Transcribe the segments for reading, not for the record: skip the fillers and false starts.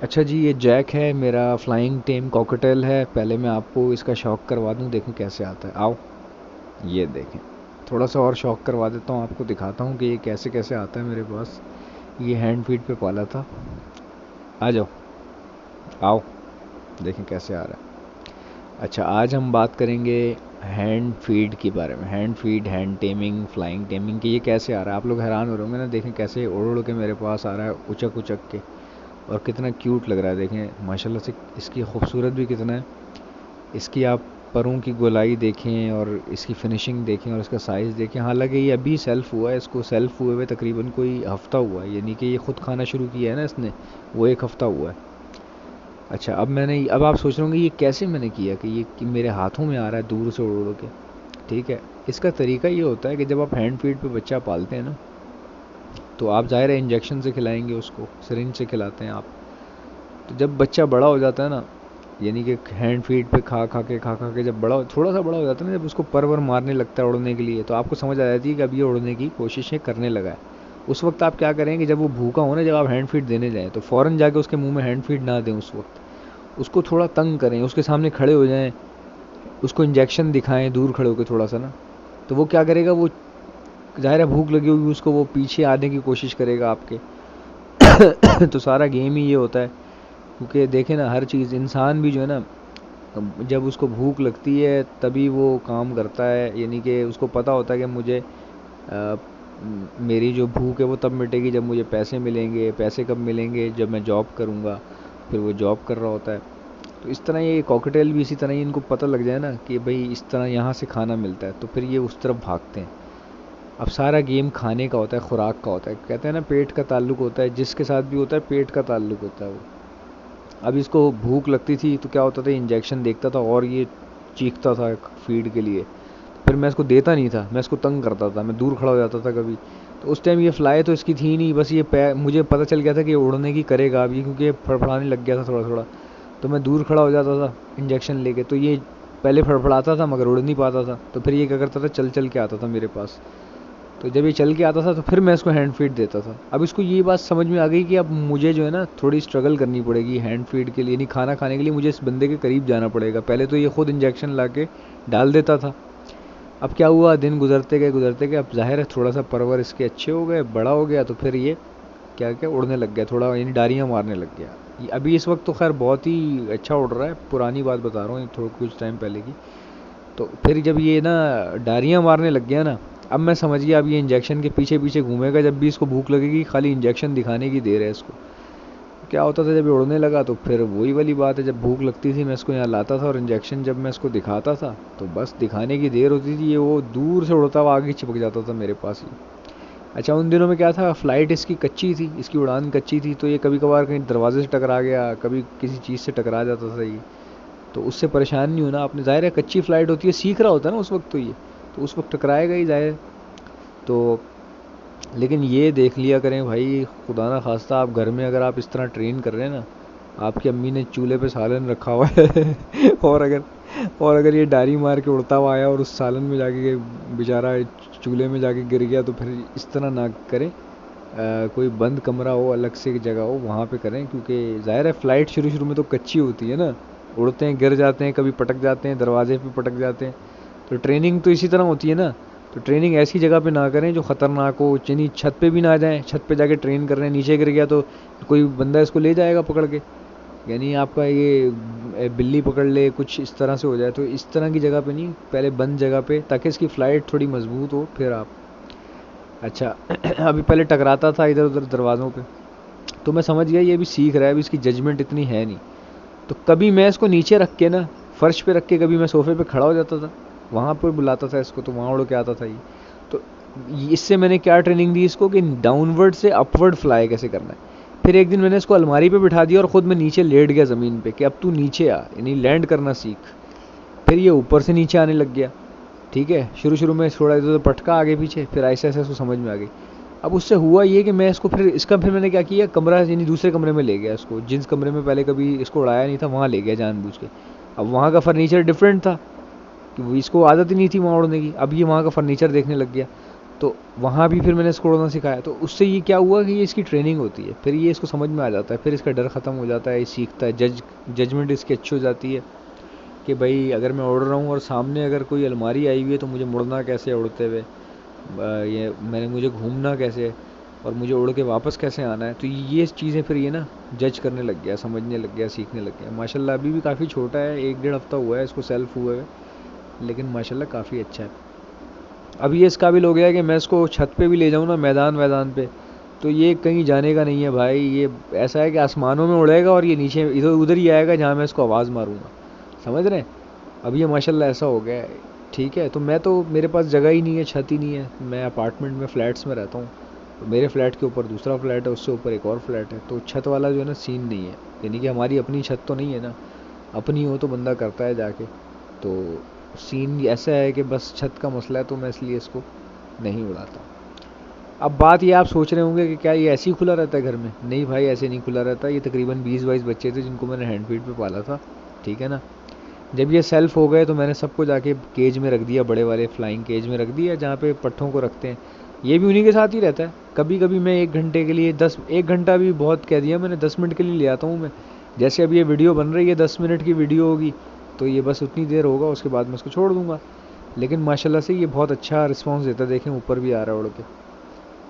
अच्छा जी, ये जैक है मेरा फ्लाइंग टेम कॉकटेल है। पहले मैं आपको इसका शौक करवा दूं, देखें कैसे आता है। आओ, ये देखें। थोड़ा सा और शौक करवा देता हूँ, आपको दिखाता हूँ कि ये कैसे कैसे आता है मेरे पास। ये हैंड फीड पे पाला था। आ जाओ, आओ, देखें कैसे आ रहा है। अच्छा, आज हम बात करेंगे हैंड फीड के बारे में। Hand feed, hand taming, flying taming कि ये कैसे आ रहा है। आप लोग हैरान हो रहे होंगे ना, देखें कैसे उड़ उड़ के मेरे पास आ रहा है, उचक उचक के। और कितना क्यूट लग रहा है, देखें माशाल्लाह से। इसकी खूबसूरत भी कितना है। इसकी आप परों की गोलाई देखें और इसकी फिनिशिंग देखें और इसका साइज़ देखें। हालांकि ये अभी सेल्फ़ हुआ है, इसको सेल्फ़ हुए हुए तकरीबन कोई हफ़्ता हुआ है, यानी कि ये ख़ुद खाना शुरू किया है ना इसने, वो एक हफ़्ता हुआ है। अच्छा, अब आप सोच रहे होंगे ये कैसे मैंने किया कि ये कि मेरे हाथों में आ रहा है दूर से उड़ उड़ के। ठीक है, इसका तरीका ये होता है कि जब आप हैंड फीड पे बच्चा पालते हैं ना, तो आप ज़ाहिर है इंजेक्शन से खिलाएंगे उसको, सिरिंज से खिलाते हैं आप। तो जब बच्चा बड़ा हो जाता है ना, यानी कि हैंड फीड पे खा खा के जब थोड़ा सा बड़ा हो जाता है ना, जब उसको पर वर मारने लगता है उड़ने के लिए, तो आपको समझ आ जाती है कि अब ये उड़ने की कोशिशें करने लगा है। उस वक्त आप क्या करें कि जब वो भूखा हो ना, जब आप हैंड फीड देने जाएं, तो फ़ौरन जाके उसके मुंह में हैंड फीड ना दें। उस वक्त उसको थोड़ा तंग करें, उसके सामने खड़े हो जाएं, उसको इंजेक्शन दिखाएं दूर खड़े होकर थोड़ा सा ना। तो वो क्या करेगा, वो ज़ाहिर है भूख लगी होगी उसको, वो पीछे आने की कोशिश करेगा आपके। तो सारा गेम ही ये होता है। क्योंकि देखें ना, हर चीज़, इंसान भी जो है ना, जब उसको भूख लगती है तभी वो काम करता है। यानी कि उसको पता होता है कि मुझे मेरी जो भूख है वो तब मिटेगी जब मुझे पैसे मिलेंगे। पैसे कब मिलेंगे, जब मैं जॉब करूँगा। फिर वो जॉब कर रहा होता है। तो इस तरह ये कॉकटेल भी इसी तरह ही, इनको पता लग जाए ना कि भाई इस तरह यहाँ से खाना मिलता है, तो फिर ये उस तरफ भागते हैं। अब सारा गेम खाने का होता है, खुराक का होता है। कहते हैं ना पेट का ताल्लुक होता है, जिसके साथ भी होता है पेट का ताल्लुक होता है वो। अब इसको भूख लगती थी तो क्या होता था, इंजेक्शन देखता था और ये चीखता था फीड के लिए। फिर मैं इसको देता नहीं था, मैं इसको तंग करता था, मैं दूर खड़ा हो जाता था कभी। तो उस टाइम ये फ्लाई तो इसकी थी नहीं, बस ये पैर, मुझे पता चल गया था कि ये उड़ने की करेगा अब ये, क्योंकि ये फड़फड़ाने लग गया था थोड़ा थोड़ा। तो मैं दूर खड़ा हो जाता था इंजेक्शन लेके। तो ये पहले फड़फड़ाता था मगर उड़ नहीं पाता था। तो फिर ये क्या करता था, चल चल के आता था मेरे पास। तो जब ये चल के आता था तो फिर मैं इसको हैंड फीड देता था। अब इसको ये बात समझ में आ गई कि अब मुझे जो है ना थोड़ी स्ट्रगल करनी पड़ेगी हैंड फीड के लिए, नहीं खाना खाने के लिए मुझे इस बंदे के करीब जाना पड़ेगा। पहले तो ये खुद इंजेक्शन ला के डाल देता था। अब क्या हुआ, दिन गुजरते गए, अब जाहिर है थोड़ा सा परवर इसके अच्छे हो गए, बड़ा हो गया, तो फिर ये क्या क्या उड़ने लग गया थोड़ा, यानी डारियाँ मारने लग गया। अभी इस वक्त तो खैर बहुत ही अच्छा उड़ रहा है, पुरानी बात बता रहा हूँ थोड़ा कुछ टाइम पहले की। तो फिर जब ये ना डारियाँ मारने लग गया ना, अब मैं समझ गया अब ये इंजेक्शन के पीछे पीछे घूमेगा। जब भी इसको भूख लगेगी, खाली इंजेक्शन दिखाने की देर है इसको। क्या होता था, जब ये उड़ने लगा तो फिर वही वाली बात है, जब भूख लगती थी मैं इसको यहाँ लाता था और इंजेक्शन जब मैं इसको दिखाता था, तो बस दिखाने की देर होती थी, ये वो दूर से उड़ता हुआ आगे चिपक जाता था मेरे पास ही। अच्छा, उन दिनों में क्या था, फ़्लाइट इसकी कच्ची थी, इसकी उड़ान कच्ची थी, तो ये कभी कभार कहीं दरवाजे से टकरा गया, कभी किसी चीज़ से टकरा जाता था ये। तो उससे परेशान नहीं होना आपने, ज़ाहिर है कच्ची फ़्लाइट होती है, सीख रहा होता है ना उस वक्त, तो ये तो उस वक्त टकराएगा ही ज़ाहिर। तो लेकिन ये देख लिया करें भाई, खुदा ना खास्ता आप घर में अगर आप इस तरह ट्रेन कर रहे हैं ना, आपकी अम्मी ने चूल्हे पे सालन रखा हुआ है और अगर ये डारी मार के उड़ता हुआ आया और उस सालन में जाके बेचारा चूल्हे में जाके गिर गया, तो फिर इस तरह ना करें। कोई बंद कमरा हो, अलग से एक जगह हो, वहाँ पे करें। क्योंकि ज़ाहिर है फ़्लाइट शुरू शुरू में तो कच्ची होती है ना, उड़ते हैं गिर जाते हैं, कभी पटक जाते हैं, दरवाजे पे पटक जाते हैं। तो ट्रेनिंग तो इसी तरह होती है ना। तो ट्रेनिंग ऐसी जगह पे ना करें जो ख़तरनाक हो, यानी छत पे भी ना जाएं। छत पे जाके ट्रेन कर रहे हैं, नीचे गिर गया तो कोई बंदा इसको ले जाएगा पकड़ के, यानी आपका ये बिल्ली पकड़ ले, कुछ इस तरह से हो जाए। तो इस तरह की जगह पे नहीं, पहले बंद जगह पे, ताकि इसकी फ़्लाइट थोड़ी मजबूत हो, फिर आप। अच्छा, अभी पहले टकराता था इधर उधर दरवाज़ों पे, तो मैं समझ गया ये भी सीख रहा है, अभी इसकी जजमेंट इतनी है नहीं। तो कभी मैं इसको नीचे रख के ना, फर्श पे रख के, कभी मैं सोफे पे खड़ा हो जाता था, वहाँ पर बुलाता था इसको, तो वहाँ उड़ के आता था ये। तो इससे मैंने क्या ट्रेनिंग दी इसको कि डाउनवर्ड से अपवर्ड फ्लाई कैसे करना है। फिर एक दिन मैंने इसको अलमारी पे बिठा दिया और ख़ुद मैं नीचे लेट गया ज़मीन पे कि अब तू नीचे आ, यानी लैंड करना सीख। फिर ये ऊपर से नीचे आने लग गया। ठीक है, शुरू शुरू में थोड़ा इधर उधर पटका आगे पीछे, फिर ऐसे ऐसे उसको समझ में आ गई। अब उससे हुआ ये कि मैं इसको फिर मैंने क्या किया, कमरा यानी दूसरे कमरे में ले गया इसको, जिस कमरे में पहले कभी इसको उड़ाया नहीं था वहाँ ले गया जानबूझ के। अब वहाँ का फर्नीचर डिफरेंट था, कि इसको आदत ही नहीं थी वहाँ उड़ने की। अब ये वहाँ का फर्नीचर देखने लग गया। तो वहाँ भी फिर मैंने इसको उड़ना सिखाया। तो उससे ये क्या हुआ कि ये इसकी ट्रेनिंग होती है, फिर ये इसको समझ में आ जाता है, फिर इसका डर ख़त्म हो जाता है, ये सीखता है, जजमेंट इसकी अच्छी हो जाती है कि भाई अगर मैं उड़ रहा हूँ और सामने अगर कोई अलमारी आई हुई है तो मुझे मुड़ना कैसे है उड़ते हुए, ये मुझे घूमना कैसे है, और मुझे उड़ के वापस कैसे आना है। तो ये चीज़ें फिर ये ना जज करने लग गया, समझने लग गया, सीखने लग गया। माशाल्लाह अभी भी काफ़ी छोटा है, 1 डेढ़ हफ्ता हुआ है इसको सेल्फ हुए हुए, लेकिन माशाल्लाह काफ़ी अच्छा है। अब ये इस काबिल हो गया है कि मैं इसको छत पे भी ले जाऊँ ना, मैदान वैदान पे, तो ये कहीं जाने का नहीं है भाई। ये ऐसा है कि आसमानों में उड़ेगा और ये नीचे इधर उधर ही आएगा जहाँ मैं इसको आवाज़ मारूंगा, समझ रहे हैं। अब ये माशाल्लाह ऐसा हो गया है। ठीक है, तो मैं तो मेरे पास जगह ही नहीं है, छत ही नहीं है, मैं अपार्टमेंट में फ्लैट्स में रहता हूँ। तो मेरे फ्लैट के ऊपर दूसरा फ्लैट है, उससे ऊपर एक और फ्लैट है, तो छत वाला जो है ना सीन नहीं है, यानी कि हमारी अपनी छत तो नहीं है ना, अपनी हो तो बंदा करता है जाके। तो सीन ऐसा है कि बस छत का मसला है, तो मैं इसलिए इसको नहीं उड़ाता। अब बात ये आप सोच रहे होंगे कि क्या ये ऐसे ही खुला रहता है घर में? नहीं भाई, ऐसे नहीं खुला रहता। ये तकरीबन 20-22 बच्चे थे जिनको मैंने हैंड फीड पे पाला था, ठीक है ना। जब ये सेल्फ हो गए तो मैंने सबको जाके केज में रख दिया, बड़े वाले फ्लाइंग केज में रख दिया जहाँ पे पट्ठों को रखते हैं। ये भी उन्हीं के साथ ही रहता है। कभी कभी मैं 1 घंटे के लिए 1 घंटा भी बहुत कह दिया मैंने, 10 मिनट के लिए ले आता हूँ मैं। जैसे अभी ये वीडियो बन रही है, 10 मिनट की वीडियो होगी, तो ये बस उतनी देर होगा, उसके बाद मैं उसको छोड़ दूंगा। लेकिन माशाल्लाह से ये बहुत अच्छा रिस्पॉन्स देता है, देखें ऊपर भी आ रहा है उड़ के।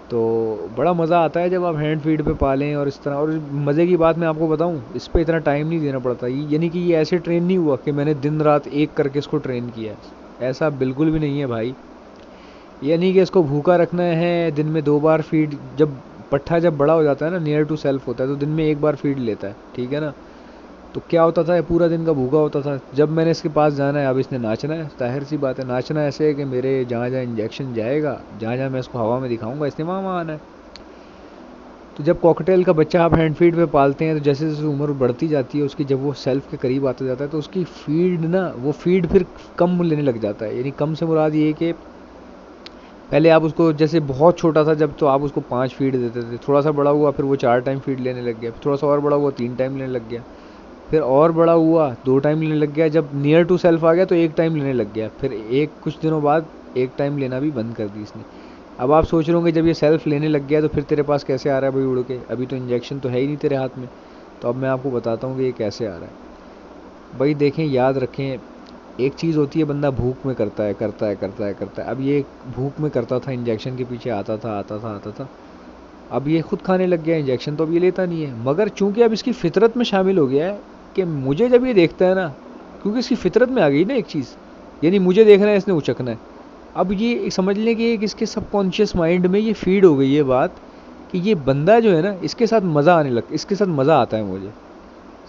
तो बड़ा मज़ा आता है जब आप हैंड फीड पे पालें और इस तरह। और मज़े की बात मैं आपको बताऊं, इस पे इतना टाइम नहीं देना पड़ता। यानी कि ये ऐसे ट्रेन नहीं हुआ कि मैंने दिन रात एक करके इसको ट्रेन किया है, ऐसा बिल्कुल भी नहीं है भाई। यानी कि इसको भूखा रखना है, दिन में 2 बार फीड, जब पट्ठा जब बड़ा हो जाता है ना, नियर टू सेल्फ होता है, तो दिन में 1 बार फीड लेता है, ठीक है ना। तो क्या होता था, पूरा दिन का भूखा होता था। जब मैंने इसके पास जाना है, अब इसने नाचना है, जाहिर सी बात है। नाचना ऐसे है कि मेरे जहाँ जहाँ इंजेक्शन जाएगा, जहाँ जहाँ मैं इसको हवा में दिखाऊंगा, इसने वहाँ वहाँ आना है। तो जब कॉकटेल का बच्चा आप हैंड फीड पे पालते हैं, तो जैसे जैसे उम्र बढ़ती जाती है उसकी, जब वो सेल्फ के करीब आता जाता है, तो उसकी फीड ना, वो फीड फिर कम लेने लग जाता है। यानी कम से मुराद ये कि पहले आप उसको, जैसे बहुत छोटा था जब, तो आप उसको 5 फीड देते थे, थोड़ा सा बड़ा हुआ फिर वो 4 टाइम फीड लेने लग गया, फिर थोड़ा सा और बड़ा हुआ 3 टाइम लेने लग गया, फिर और बड़ा हुआ 2 टाइम लेने लग गया, जब नियर टू सेल्फ आ गया तो 1 टाइम लेने लग गया, फिर कुछ दिनों बाद 1 टाइम लेना भी बंद कर दी इसने। अब आप सोच रहे होंगे जब ये सेल्फ लेने लग गया तो फिर तेरे पास कैसे आ रहा है भाई उड़ के, अभी तो इंजेक्शन तो है ही नहीं तेरे हाथ में। तो अब मैं आपको बताता हूँ कि ये कैसे आ रहा है। भाई देखें, याद रखें, एक चीज़ होती है बंदा भूख में करता है, करता है, करता है, करता है। अब ये भूख में करता था, इंजेक्शन के पीछे आता था, आता था, आता था। अब ये खुद खाने लग गया इंजेक्शन, तो अब ये लेता नहीं है। मगर चूंकि अब इसकी फितरत में शामिल हो गया है कि मुझे जब ये देखता है ना, क्योंकि इसकी फितरत में आ गई ना एक चीज़, यानी मुझे देखना है, इसने उचकना है। अब ये समझ लें कि एक इसके सबकॉन्शियस माइंड में ये फीड हो गई है बात कि ये बंदा जो है ना, इसके साथ मज़ा आने लग, इसके साथ मज़ा आता है मुझे,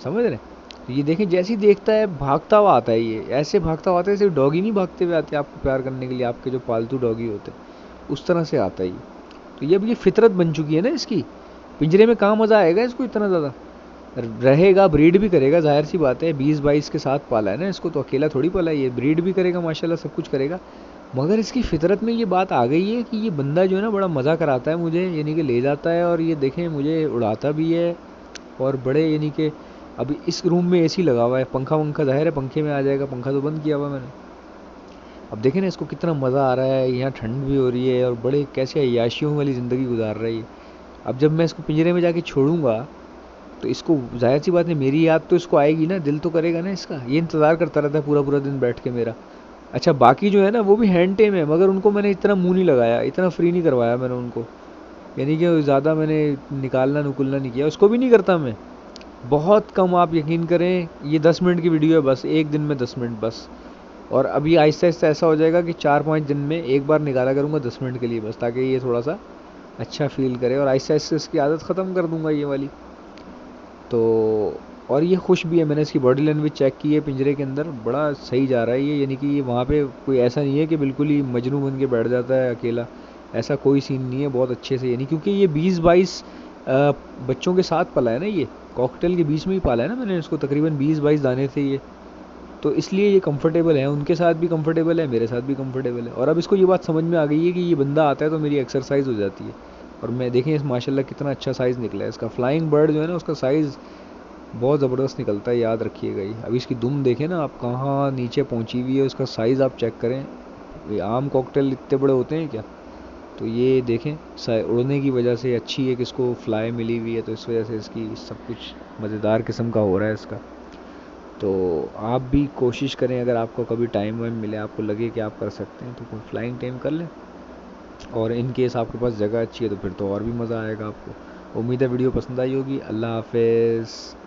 समझ रहे हैं। तो ये देखें, जैसे ही देखता है भागता हुआ आता है, ये ऐसे भागता हुआ आता है जैसे डॉगी नहीं भागते हुए आते आपको प्यार करने के लिए, आपके जो पालतू डॉगी होते हैं, उस तरह से आता है ये। तो ये अब ये फितरत बन चुकी है ना इसकी। पिंजरे में कहाँ मज़ा आएगा इसको इतना ज़्यादा, रहेगा, ब्रीड भी करेगा, जाहिर सी बात है, 20-22 के साथ पाला है ना इसको, तो अकेला थोड़ी पाला है, ये ब्रीड भी करेगा माशाल्लाह, सब कुछ करेगा। मगर इसकी फितरत में ये बात आ गई है कि ये बंदा जो है ना बड़ा मज़ा कराता है मुझे, यानी कि ले जाता है और ये देखें मुझे उड़ाता भी है। और बड़े, यानी कि अभी इस रूम में एसी लगा हुआ है, पंखा वंखा जाहिर है पंखे में आ जाएगा, पंखा तो बंद किया हुआ मैंने। अब देखें ना इसको कितना मज़ा आ रहा है, यहाँ ठंड भी हो रही है और बड़े कैसे अय्याशियों वाली ज़िंदगी गुजार रही है। अब जब मैं इसको पिंजरे में जाके छोड़ूंगा तो इसको जाहिर सी बात है मेरी याद तो इसको आएगी ना, दिल तो करेगा ना इसका, ये इंतज़ार करता रहता है पूरा पूरा दिन बैठ के मेरा। अच्छा, बाकी जो है ना वो भी हैंड टेम है, मगर उनको मैंने इतना मुंह नहीं लगाया, इतना फ्री नहीं करवाया मैंने उनको, यानी कि ज़्यादा मैंने निकालना नुकुलना नहीं किया, उसको भी नहीं करता मैं, बहुत कम। आप यकीन करें, ये 10 मिनट की वीडियो है बस, एक दिन में 10 मिनट बस। और अभी आहिस्ता आहिस्ता ऐसा हो जाएगा कि 4-5 दिन में एक बार निकाला करूँगा 10 मिनट के लिए बस, ताकि ये थोड़ा सा अच्छा फील करे, और आहिस्ता आहिस्ता इसकी आदत ख़त्म कर दूंगा ये वाली। तो और ये खुश भी है, मैंने इसकी बॉडी लैंग्वेज चेक की है पिंजरे के अंदर, बड़ा सही जा रहा है ये, यानी कि ये वहाँ पे कोई ऐसा नहीं है कि बिल्कुल ही मजनू बन के बैठ जाता है अकेला, ऐसा कोई सीन नहीं है, बहुत अच्छे से। यानी क्योंकि ये 20-22 बच्चों के साथ पला है ना, ये कॉकटेल के बीच में ही पाला है ना मैंने इसको, तकरीबन 20-22 दाने थे ये, तो इसलिए ये कंफर्टेबल है, उनके साथ भी कंफर्टेबल है, मेरे साथ भी कंफर्टेबल है। और अब इसको ये बात समझ में आ गई है कि ये बंदा आता है तो मेरी एक्सरसाइज हो जाती है। और मैं देखें इस माशाल्लाह कितना अच्छा साइज़ निकला है इसका, फ्लाइंग बर्ड जो है ना उसका साइज़ बहुत ज़बरदस्त निकलता है, याद रखिएगा ये। अभी इसकी दुम देखें ना आप, कहाँ नीचे पहुँची हुई है, उसका साइज़ आप चेक करें। ये आम कॉकटेल इतने बड़े होते हैं क्या? तो ये देखें, उड़ने की वजह से अच्छी है कि इसको फ्लाई मिली हुई है, तो इस वजह से इसकी सब कुछ मज़ेदार किस्म का हो रहा है इसका। तो आप भी कोशिश करें, अगर आपको कभी टाइम वाइम मिले, आपको लगे कि आप कर सकते हैं, तो फ्लाइंग टाइम कर लें। और इन केस आपके पास जगह अच्छी है तो फिर तो और भी मज़ा आएगा आपको। उम्मीद है वीडियो पसंद आई होगी। अल्लाह हाफिज़।